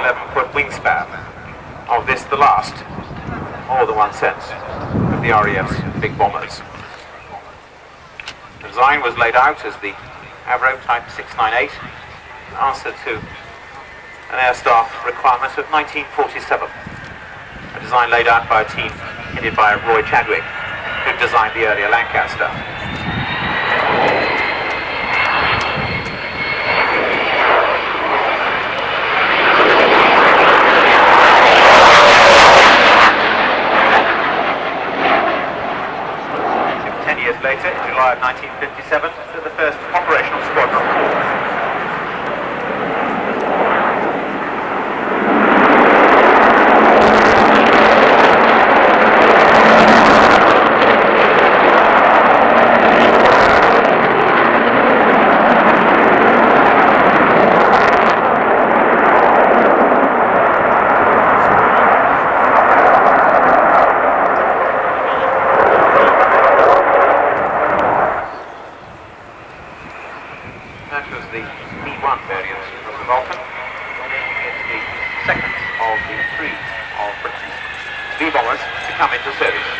11-foot wingspan. Of this, the last, more than one sense, of the RAF's big bombers. The design was laid out as the Avro Type 698, in answer to an air staff requirement of 1947. A design laid out by a team headed by Roy Chadwick, who designed the earlier Lancaster. Later, in July of 1957, to the first operational squadron. That was the B1 variant of the Vulcan. It's the second of the three of Britain's V-bombers to come into service.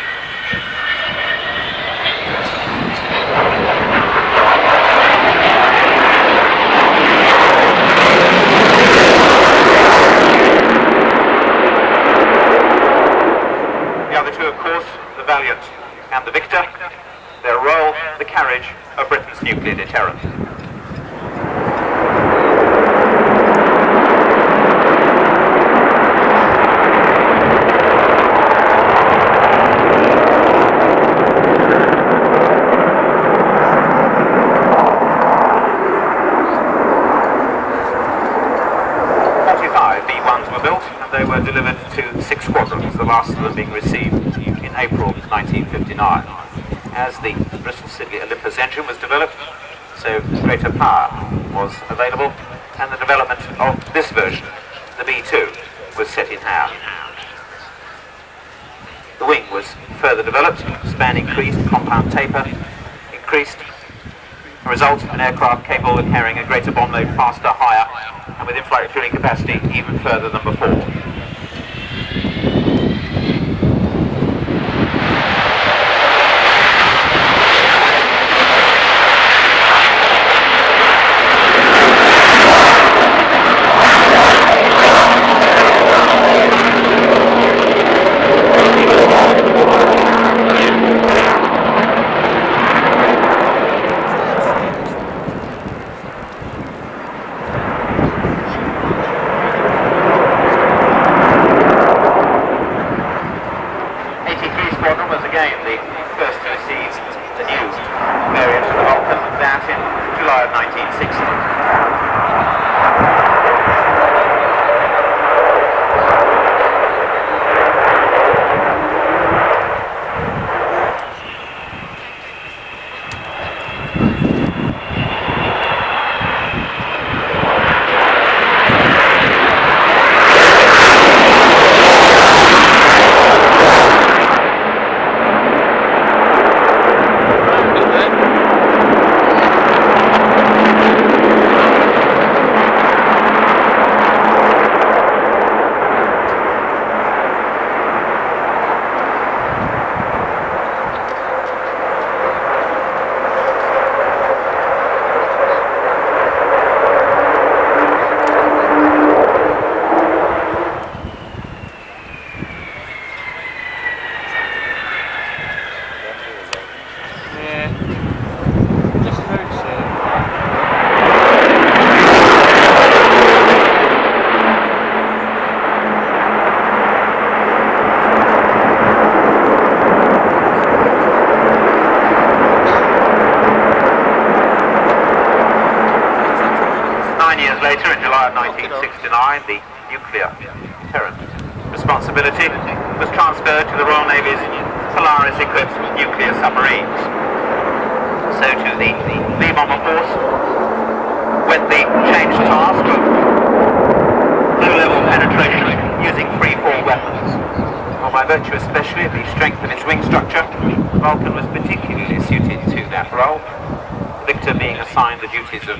The other two, of course, the Valiant and the Victor, their role, the carriage of Britain's nuclear deterrent. They were delivered to 6 squadrons, the last of them being received in April 1959. As the Bristol-Siddeley Olympus engine was developed, so greater power was available, and the development of this version, the B2, was set in hand. The wing was further developed, span increased, compound taper increased. A result, an aircraft capable of carrying a greater bomb load faster, higher, and with in-flight refueling capacity even further than before. July of 1960. Later, in July of 1969, the nuclear deterrent responsibility was transferred to the Royal Navy's Polaris-equipped nuclear submarines. So to the V-bomber force went the changed task of low-level penetration using free-fall weapons. Well, by virtue especially of the strength of its wing structure, Vulcan was particularly suited to that role, Victor being assigned the duties of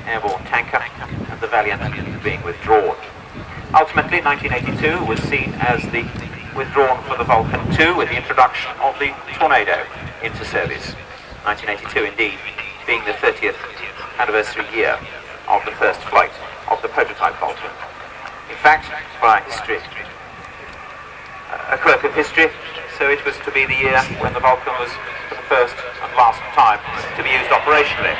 airborne tanker, and the Valiant being withdrawn. Ultimately, 1982 was seen as the withdrawn for the Vulcan II with the introduction of the Tornado into service. 1982 indeed being the 30th anniversary year of the first flight of the prototype Vulcan. In fact, by history, a quirk of history, so it was to be the year when the Vulcan was for the first and last time to be used operationally.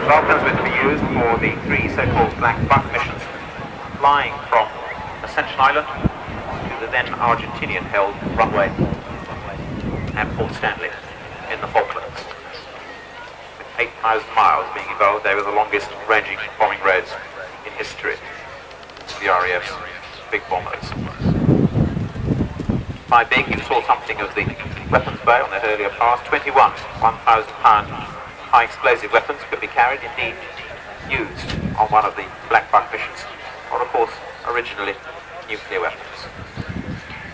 Vulcans were to be used for the three so-called Black Buck missions, flying from Ascension Island to the then Argentinian-held runway at Port Stanley in the Falklands. With 8,000 miles being involved, they were the longest ranging bombing roads in history to the RAF's big bombers. By big, you saw something of the weapons bay on their earlier past. 21 1,000-pound high explosive weapons could be carried, indeed used on one of the Black Buck missions, or of course originally nuclear weapons.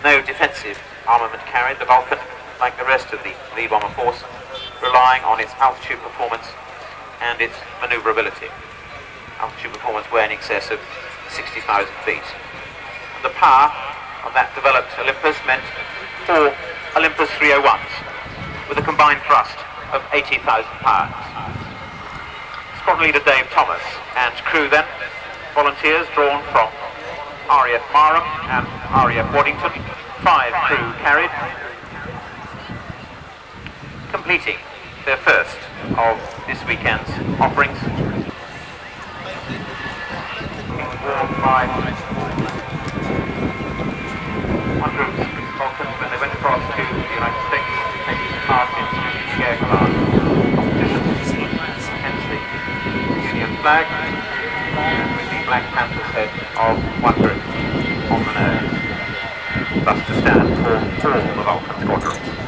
No defensive armament carried, the Vulcan, like the rest of the Lee bomber force, relying on its altitude performance and its manoeuvrability. Altitude performance way in excess of 60,000 feet. And the power of that developed Olympus meant 4 Olympus 301s with a combined thrust of 80,000 pounds. Squadron leader Dave Thomas and crew then, volunteers drawn from RAF Marham and RAF Waddington, 5 crew carried, completing their first of this weekend's offerings. Worn by 100 Vulcans when they went across to the United States, taking part in strategic air command competitions, hence the Union flag, and with the Black Panther's head of 100 on the nose, thus to stand for all the Vulcan squadrons.